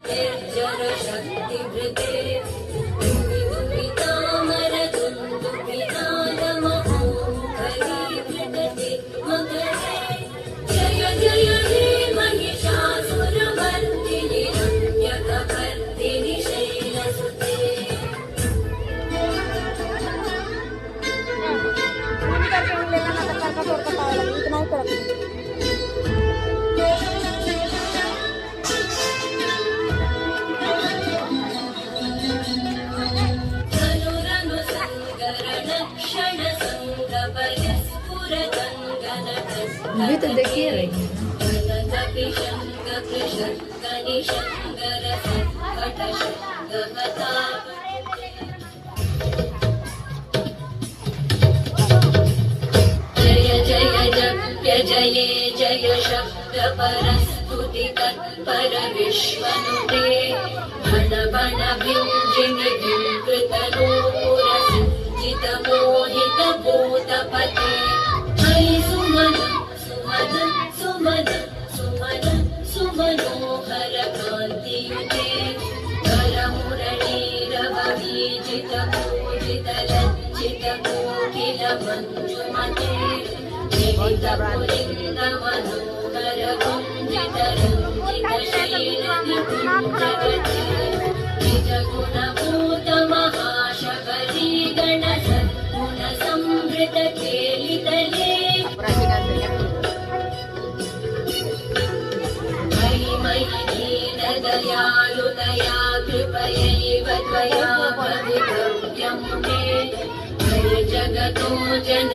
शक्तिभृते तामरदुन्दुभिनादमहोमुखरीकृतते मकरे जय जय हे महिषासुरमर्दिनि रम्यकपर्दिनि शैलसुते ये तो देखिए जय जय जप्य जये जय शब्द परस्तुति तत्पर विश्वनुते भण भण भिञ्जिनि विकृतनूपुरसिञ्चित मोहित भूतपते हरि सुमन सुमन सुमन सुमन सुमनोहर कान्तियुते करमुरलीरववीजित पूजित लज्जित कोकिल मञ्जुमते जीवित पुलिन्द मनोहर गुञ्जित रञ्जित शैलनिकुञ्जगते निज गुणभूत महाशबरी गण सद्गुण संवृत केलितले मयि मयि दीनदयालुतया कृपयैव त्वया भवितव्यं मे जय जगतो जन